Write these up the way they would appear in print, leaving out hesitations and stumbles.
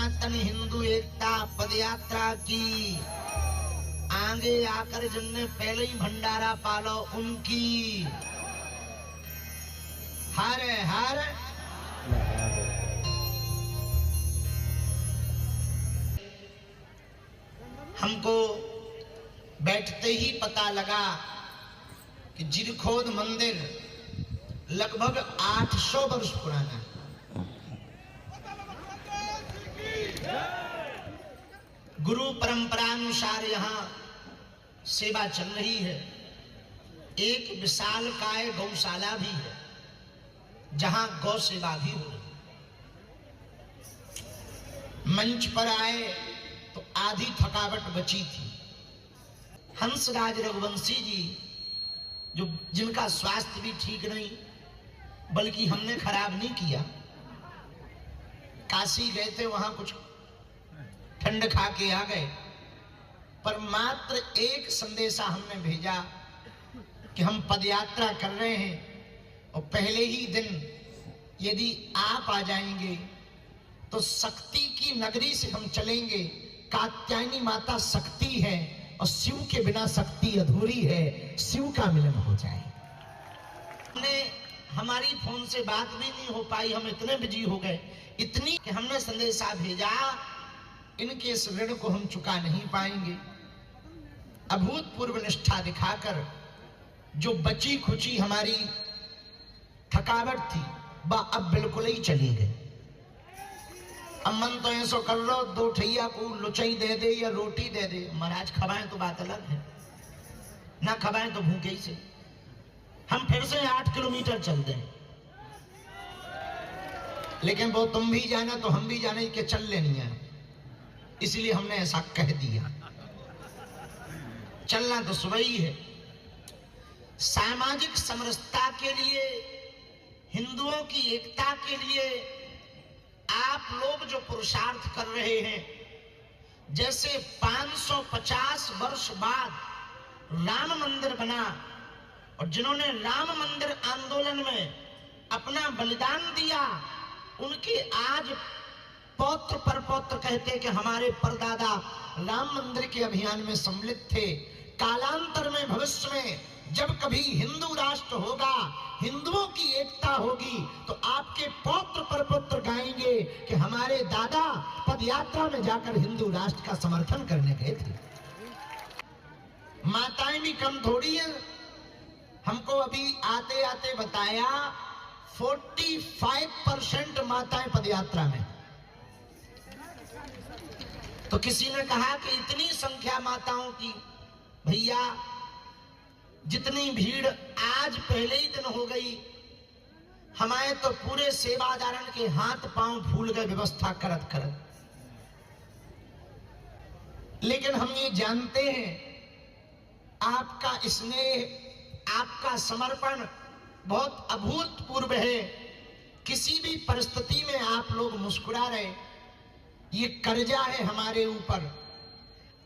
सनातन हिंदू एकता पदयात्रा की आगे आकर जिनने पहले ही भंडारा पालो उनकी हर हर हमको बैठते ही पता लगा कि जिरखोद मंदिर लगभग 800 वर्ष पुराना है। गुरु परंपरा अनुसार यहाँ सेवा चल रही है। एक विशालकाय गौशाला भी है जहां गौ सेवा भी हो रही है। मंच पर आए तो आधी थकावट बची थी। हंसराज रघुवंशी जी जो जिनका स्वास्थ्य भी ठीक नहीं, बल्कि हमने खराब नहीं किया, काशी गए थे, वहां कुछ ठंड खा के आ गए, पर मात्र एक संदेशा हमने भेजा कि हम पदयात्रा कर रहे हैं और पहले ही दिन यदि आप आ जाएंगे तो शक्ति की नगरी से हम चलेंगे। कात्यायनी माता शक्ति है और शिव के बिना शक्ति अधूरी है, शिव का मिलन हो जाए। हमारी फोन से बात भी नहीं हो पाई, हम इतने बिजी हो गए, इतनी कि हमने संदेशा भेजा इनके इस ऋण को हम चुका नहीं पाएंगे। अभूतपूर्व निष्ठा दिखाकर जो बची खुची हमारी थकावट थी वह अब बिल्कुल ही चली गई। अब मन तो ऐसा कर लो, दो ठैया को लुचाई दे दे या रोटी दे दे, महाराज खवाएं तो बात अलग है, ना खवाएं तो भूखे ही से हम फिर से 8 किलोमीटर चल दें। लेकिन वो तुम भी जाना तो हम भी जाने के चल लेनी है, इसलिए हमने ऐसा कह दिया। चलना तो सुबह ही है। सामाजिक समरसता के लिए, हिंदुओं की एकता के लिए आप लोग जो पुरुषार्थ कर रहे हैं, जैसे 550 वर्ष बाद राम मंदिर बना और जिन्होंने राम मंदिर आंदोलन में अपना बलिदान दिया, उनके आज पौत्र परपौत्र कहते कि हमारे परदादा राम मंदिर के अभियान में सम्मिलित थे। कालांतर में भविष्य में जब कभी हिंदू राष्ट्र होगा, हिंदुओं की एकता होगी, तो आपके पौत्र परपौत्र गाएंगे कि हमारे दादा पदयात्रा में जाकर हिंदू राष्ट्र का समर्थन करने गए थे। माताएं भी कम थोड़ी है। हमको अभी आते आते बताया 45% माताएं पदयात्रा में। तो किसी ने कहा कि इतनी संख्या माताओं की, भैया जितनी भीड़ आज पहले ही दिन हो गई, हमारे तो पूरे सेवादारण के हाथ पांव फूल गए व्यवस्था करत करत। लेकिन हम ये जानते हैं आपका स्नेह, आपका समर्पण बहुत अभूतपूर्व है। किसी भी परिस्थिति में आप लोग मुस्कुरा रहे, ये कर्जा है हमारे ऊपर।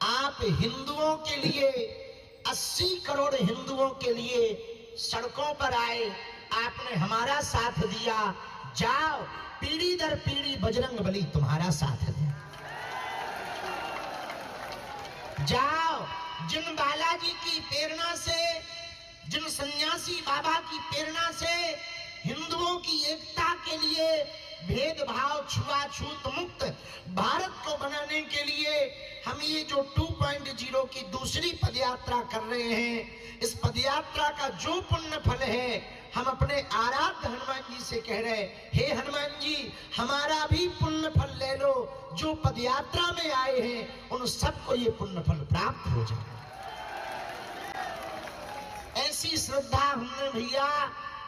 आप हिंदुओं के लिए, 80 करोड़ हिंदुओं के लिए सड़कों पर आए, आपने हमारा साथ दिया। जाओ, पीढ़ी दर पीढ़ी बजरंग बली तुम्हारा साथ दे। जाओ, जिन बालाजी की प्रेरणा से, जिन सन्यासी बाबा की प्रेरणा से हिंदुओं की एकता के लिए, भेदभाव छुआछूत मुक्त भारत को बनाने के लिए हम ये जो 2.0 की दूसरी पदयात्रा कर रहे हैं, इस पदयात्रा का जो पुण्य फल है, हम अपने आराध्य हनुमान जी से कह रहे हैं, हे हनुमान जी हमारा भी पुण्य फल ले लो। जो पदयात्रा में आए हैं उन सबको ये पुण्य फल प्राप्त हो जाए। ऐसी श्रद्धा हमने भैया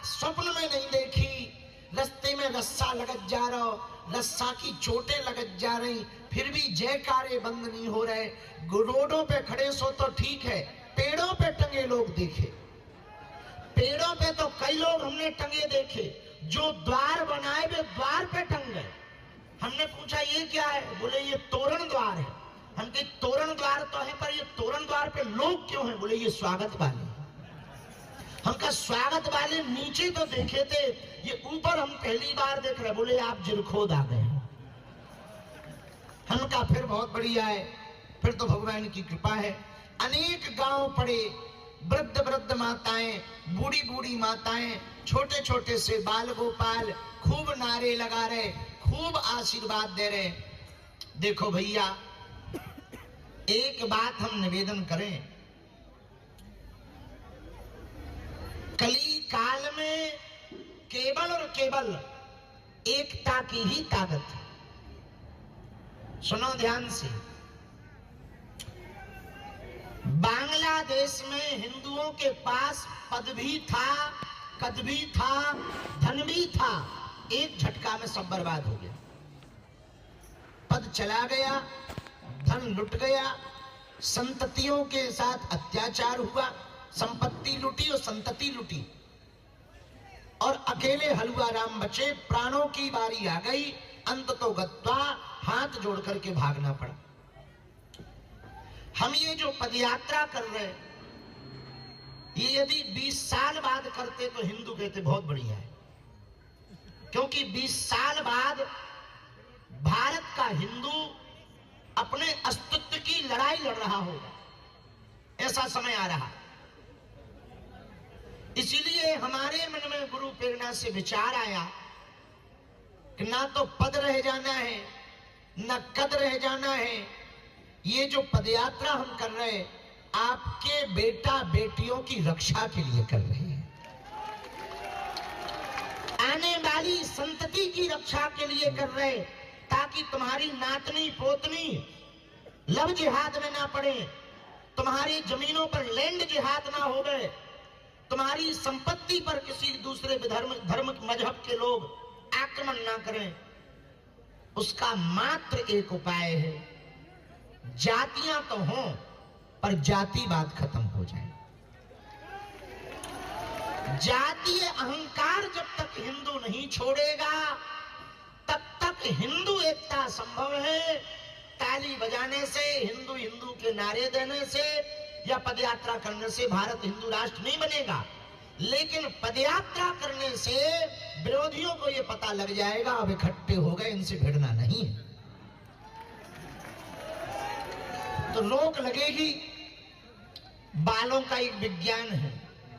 स्वप्न में नहीं देखी। रास्ते में रस्सा लगत जा रहा, रस्सा की चोटें लगत जा रही, फिर भी जयकारे बंद नहीं हो रहे। रोडों पे खड़े सो तो ठीक है, पेड़ों पे टंगे लोग देखे, पेड़ों पे तो कई लोग हमने टंगे देखे। जो द्वार बनाए वे द्वार पे टंग गए। हमने पूछा ये क्या है, बोले ये तोरण द्वार है। हम कहे तोरण द्वार तो है, पर ये तोरण द्वार पे लोग क्यों हैं? बोले ये स्वागत वाले। हम का स्वागत वाले नीचे तो देखे थे, ये ऊपर हम पहली बार देख रहे। बोले आप जिरखोद आ गए। का फिर बहुत बढ़िया है, फिर तो भगवान की कृपा है। अनेक गांव पड़े, वृद्ध वृद्ध माताएं, बूढ़ी बूढ़ी माताएं, छोटे छोटे से बाल गोपाल खूब नारे लगा रहे, खूब आशीर्वाद दे रहे। देखो भैया, एक बात हम निवेदन करें, कली काल में केवल और केवल एकता की ही ताकत है। सुनो ध्यान से, बांग्लादेश में हिंदुओं के पास पद भी था, कद भी था, धन भी था, एक झटका में सब बर्बाद हो गया। पद चला गया, धन लुट गया, संततियों के साथ अत्याचार हुआ, संपत्ति लुटी और संतति लुटी, और अकेले हलवा राम बचे। प्राणों की बारी आ गई, अंत तो गत्वा हाथ जोड़ करके भागना पड़ा। हम ये जो पदयात्रा कर रहे हैं, ये यदि 20 साल बाद करते तो हिंदू कहते बहुत बढ़िया है, क्योंकि 20 साल बाद भारत का हिंदू अपने अस्तित्व की लड़ाई लड़ रहा होगा, ऐसा समय आ रहा। इसीलिए हमारे मन में गुरु प्रेरणा से विचार आया कि ना तो पद रह जाना है, न कद रह जाना है। ये जो पदयात्रा हम कर रहे हैं, आपके बेटा बेटियों की रक्षा के लिए कर रहे हैं, आने वाली संतति की रक्षा के लिए कर रहे हैं, ताकि तुम्हारी नातनी पोतनी लव जिहाद में ना पड़े, तुम्हारी जमीनों पर लैंड जिहाद ना हो गए, तुम्हारी संपत्ति पर किसी दूसरे धर्म मजहब के लोग आक्रमण ना करें। उसका मात्र एक उपाय है, जातियां तो हों पर जातिवाद खत्म हो जाए। जातीय अहंकार जब तक हिंदू नहीं छोड़ेगा, तब तक हिंदू एकता संभव है। ताली बजाने से, हिंदू हिंदू के नारे देने से या पदयात्रा करने से भारत हिंदू राष्ट्र नहीं बनेगा, लेकिन पदयात्रा करने से विरोधियों को यह पता लग जाएगा अब इकट्ठे हो गए, इनसे भिड़ना नहीं है, तो रोक लगेगी। बालों का एक विज्ञान है,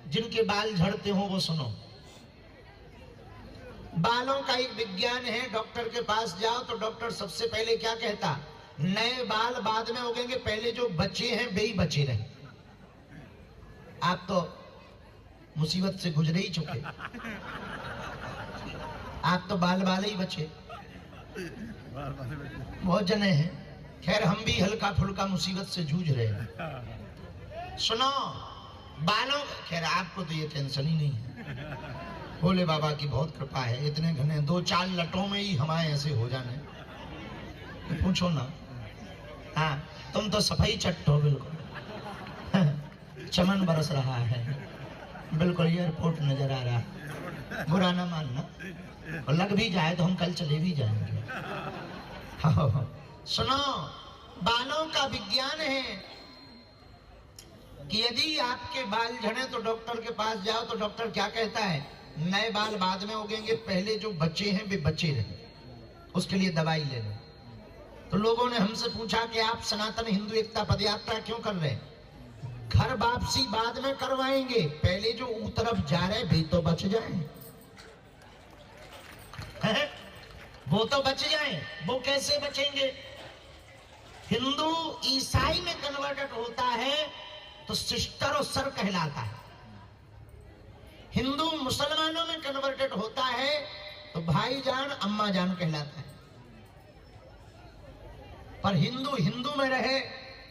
जिनके बाल झड़ते हो वो सुनो। बालों का एक विज्ञान है, डॉक्टर के पास जाओ तो डॉक्टर सबसे पहले क्या कहता, नए बाल बाद में उगेंगे, पहले जो बचे हैं वे ही बचे रहे। आप तो मुसीबत से गुजरे ही चुके, आप तो बाल बाल ही बचे, बहुत जने हैं। खैर हम भी हल्का फुल्का मुसीबत से जूझ रहे हैं। सुनो, बालों, खैर आपको तो ये टेंशन ही नहीं है, भोले बाबा की बहुत कृपा है, इतने घने 2-4 लटों में ही हमारे ऐसे हो जाने, तो पूछो ना। हाँ, तुम तो सफाई चट्ट हो बिल्कुल, चमन बरस रहा है, बिल्कुल एयरपोर्ट नजर आ रहा है, बुरा ना मानना, और लग भी जाए तो हम कल चले भी जाएंगे। हाँ, सुनो, बालों का विज्ञान है कि यदि आपके बाल झड़े तो डॉक्टर के पास जाओ तो डॉक्टर क्या कहता है, नए बाल बाद में उगेंगे, पहले जो बचे हैं वे बचे रहे, उसके लिए दवाई ले लो। तो लोगों ने हमसे पूछा कि आप सनातन हिंदू एकता पदयात्रा क्यों कर रहे हैं? घर वापसी बाद में करवाएंगे, पहले जो तरफ जा रहे वे तो बच जाएं, वो तो बच जाएं। वो कैसे बचेंगे? हिंदू ईसाई में कन्वर्टेड होता है तो सिस्टर और सर कहलाता है, हिंदू मुसलमानों में कन्वर्टेड होता है तो भाईजान अम्मा जान कहलाता है। पर हिंदू हिंदू में रहे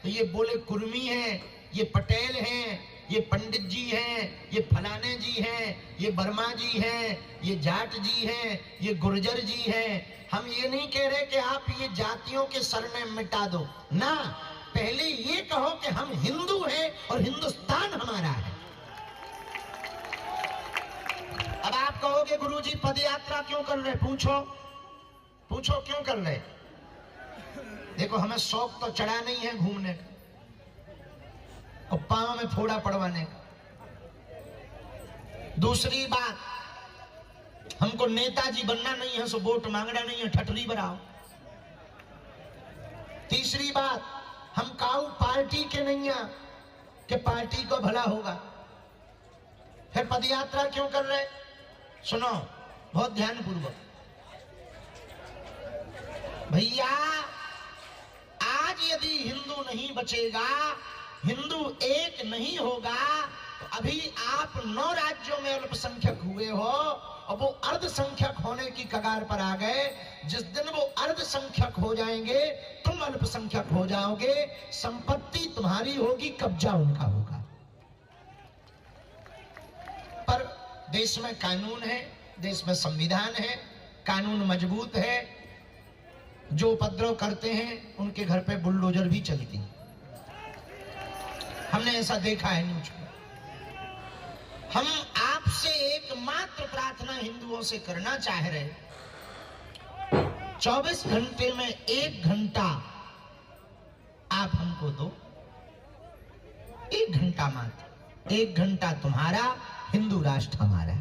तो ये बोले कुर्मी हैं, ये पटेल हैं, ये पंडित जी हैं, ये फलाने जी हैं, ये वर्मा जी हैं, ये जाट जी हैं, ये गुर्जर जी हैं। हम ये नहीं कह रहे कि आप ये जातियों के सरनेम मिटा दो ना, पहले ये कहो कि हम हिंदू हैं और हिंदुस्तान हमारा है। अब आप कहोगे गुरुजी पदयात्रा क्यों कर रहे? पूछो क्यों कर रहे? देखो, हमें शौक तो चढ़ा नहीं है घूमने का और पांव में फोड़ा पड़वाने का। दूसरी बात, हमको नेताजी बनना नहीं है, सो वोट मांगना नहीं है, ठटरी बनाओ। तीसरी बात, हम काऊ पार्टी के नहीं है कि पार्टी को भला होगा। फिर पदयात्रा क्यों कर रहे? सुनो बहुत ध्यानपूर्वक भैया, आज यदि हिंदू नहीं बचेगा, हिंदू एक नहीं होगा, तो अभी आप 9 राज्यों में अल्पसंख्यक हुए हो और वो अर्धसंख्यक होने की कगार पर आ गए। जिस दिन वो अर्धसंख्यक हो जाएंगे, तुम अल्पसंख्यक हो जाओगे, संपत्ति तुम्हारी होगी, कब्जा उनका होगा। पर देश में कानून है, देश में संविधान है, कानून मजबूत है। जो उपद्रव करते हैं उनके घर पे बुलडोजर भी चलती है, हमने ऐसा देखा है न्यूज में। हम आपसे एकमात्र प्रार्थना हिंदुओं से करना चाह रहे, 24 घंटे में 1 घंटा आप हमको दो, 1 घंटा मात्र, 1 घंटा तुम्हारा, हिंदू राष्ट्र हमारा।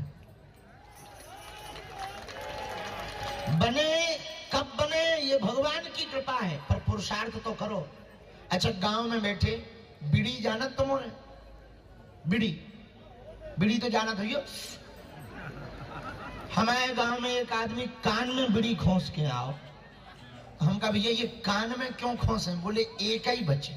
बने कब बने ये भगवान की कृपा है, पर पुरुषार्थ तो करो। अच्छा, गांव में बैठे बीड़ी जानत तुमने? बीड़ी तो जानत हो। हमारे गांव में एक आदमी कान में बीड़ी खोस के आओ, हम कहा भैया ये कान में क्यों खोसे? बोले एक ही बची।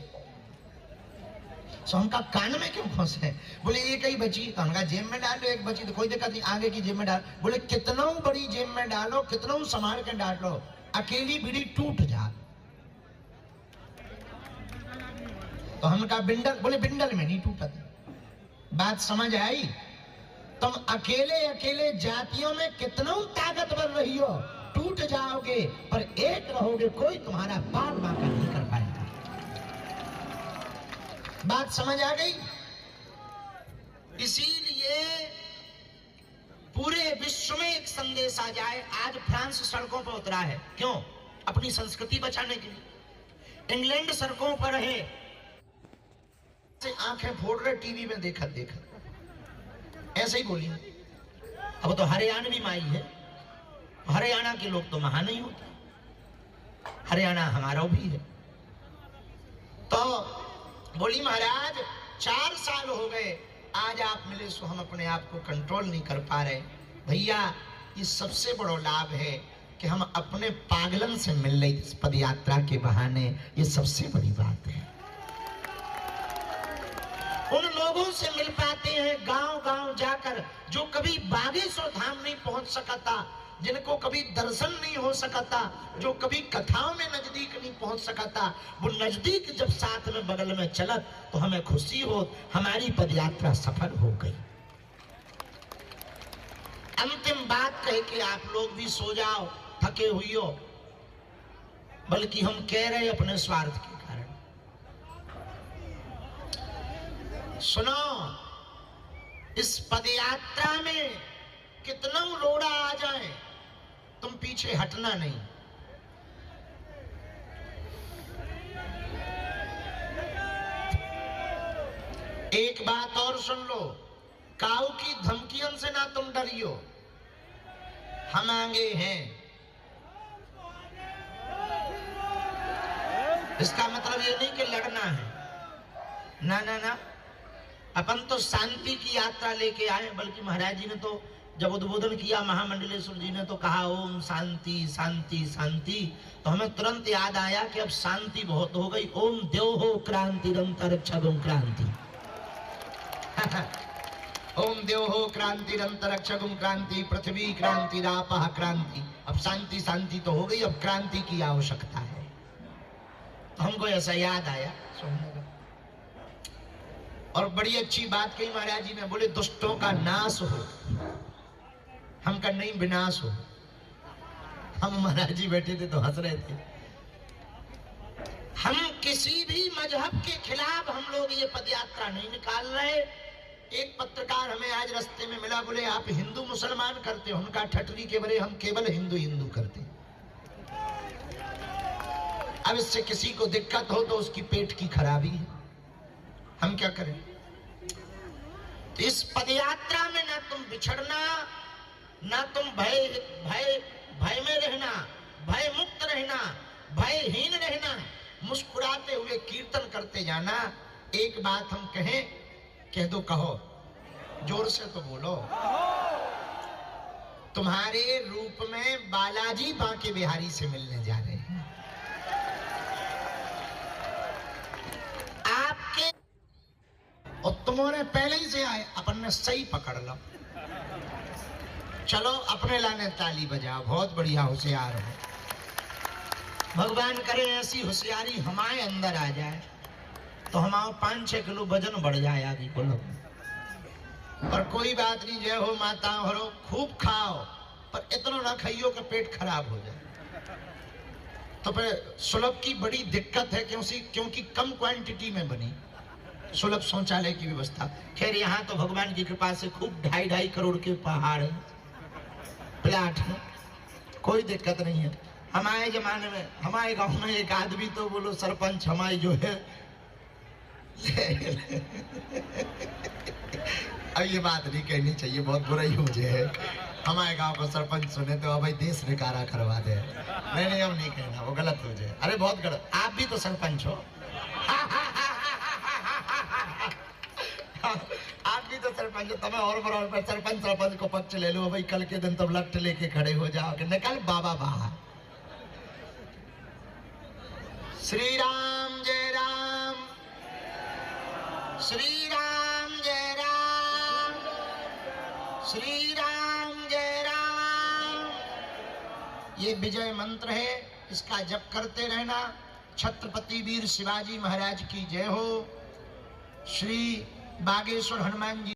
हम कहा कान में क्यों खोसे? बोले एक ही बची। तो हम कहा जेब में डालो, एक बची तो कोई दिक्कत नहीं, आगे की जेब में डाल। बोले कितना बड़ी जेब में डालो, कितना संभाल के डालो, अकेली बीड़ी टूट जा। तो हम कहा बिंडल, बोले बिंडल में नहीं टूटती। बात समझ आई? तुम अकेले अकेले जातियों में कितना ताकतवर रही हो, टूट जाओगे, पर एक रहोगे, कोई तुम्हारा पार बाका नहीं कर पाएगा। बात समझ आ गई? इसीलिए पूरे विश्व में एक संदेश आ जाए। आज फ्रांस सड़कों पर उतरा है, क्यों? अपनी संस्कृति बचाने के लिए। इंग्लैंड सड़कों पर है, आंखें फोड़ रहे, टीवी में देखा ऐसे ही बोली। अब तो हरियाणवी माई है, हरियाणा के लोग तो महान नहीं होते, हरियाणा हमारा भी है। तो बोली महाराज 4 साल हो गए, आज आप मिले सो हम अपने आप को कंट्रोल नहीं कर पा रहे। भैया ये सबसे बड़ा लाभ है कि हम अपने पागलन से मिल रहे इस पदयात्रा के बहाने, ये सबसे बड़ी बात है। उन लोगों से मिल पाते हैं गांव गांव जाकर, जो कभी बागेश्वर धाम नहीं पहुंच सका था, जिनको कभी दर्शन नहीं हो सका था, जो कभी कथाओं में नजदीक नहीं पहुंच सका था, वो नजदीक जब साथ में बगल में चलत तो हमें खुशी हो, हमारी पदयात्रा सफल हो गई। अंतिम बात कह के आप लोग भी सो जाओ, थके हुई हो, बल्कि हम कह रहे अपने स्वार्थ के कारण। सुनो, इस पदयात्रा में कितना रोड़ा आ जाए, तुम पीछे हटना नहीं। एक बात और सुन लो, काऊ की धमकियों से ना तुम डरियो, हम आगे हैं। इसका मतलब ये नहीं कि लड़ना है, ना ना ना, अपन तो शांति की यात्रा लेके आए। बल्कि महाराज जी ने तो जब उद्बोधन किया, महामंडलेश्वर जी ने तो कहा ओम शांति शांति शांति, तो हमें तुरंत याद आया कि अब शांति बहुत हो गई। ओम देव हो क्रांति रंतरक्षगुम क्रांति ओम देव हो क्रांति रंतरक्षगुम क्रांति, पृथ्वी क्रांति रापः क्रांति। अब शांति शांति तो हो गई, अब क्रांति की आवश्यकता है। तो हमको ऐसा याद आया सुनने का। और बड़ी अच्छी बात कही महाराज जी ने, बोले दुष्टों का नाश हो, हम का नहीं विनाश हो। हम महाराज जी बैठे थे तो हंस रहे थे। हम किसी भी मजहब के खिलाफ हम लोग ये पदयात्रा नहीं निकाल रहे। एक पत्रकार हमें आज रास्ते में मिला, बोले आप हिंदू मुसलमान करते हो? उनका ठटरी के बरे, हम केवल हिंदू हिंदू करते हैं। अब इससे किसी को दिक्कत हो तो उसकी पेट की खराबी है, हम क्या करें। तो इस पदयात्रा में ना तुम बिछड़ना, ना तुम भय में रहना, भय मुक्त रहना, भयहीन रहना, मुस्कुराते हुए कीर्तन करते जाना। एक बात हम कहें, कह दो, कहो, जोर से तो बोलो। तुम्हारे रूप में बालाजी बांके बिहारी से मिलने जा रहे हैं। आपके और तुम्हारे पहले ही से आए, अपन ने सही पकड़ लो। चलो अपने लाने ताली बजाओ, बहुत बढ़िया होशियार हो। भगवान करे ऐसी होशियारी हमारे अंदर आ जाए तो हमारा 5-6 किलो वजन बढ़ जाए आगे को लोग। पर कोई बात नहीं, जय हो माता हो, खूब खाओ पर इतना ना खाइयो कि पेट खराब हो जाए। तो फिर सुलभ की बड़ी दिक्कत है, क्योंकि कम क्वांटिटी में बनी सुलभ शौचालय की व्यवस्था। खैर यहाँ तो भगवान की कृपा से खूब 2.5 करोड़ के पहाड़ है, प्लाट है, कोई दिक्कत नहीं है। हमारे जमाने में हमारे गांव में एक आदमी तो बोलो सरपंच हमारी जो है अब ये बात नहीं कहनी चाहिए, बहुत बुरा ही मुझे है। हमारे गांव का सरपंच सुने तो भाई देश निकारा करवा दे। नहीं अब नहीं कहना, वो गलत हो जाए। अरे बहुत गलत, आप भी तो सरपंच हो। आप भी तो सरपंच हो, तुम्हें और बराबर सरपंच को पक्ष ले लो भाई। कल के दिन तुम लट्ठ लेके खड़े हो जाओ कि निकल बाबा बाहर। श्री राम जय राम, श्री राम जय राम, श्री राम जय राम। ये विजय मंत्र है, इसका जप करते रहना। छत्रपति वीर शिवाजी महाराज की जय हो। श्री बागेश्वर हनुमान जी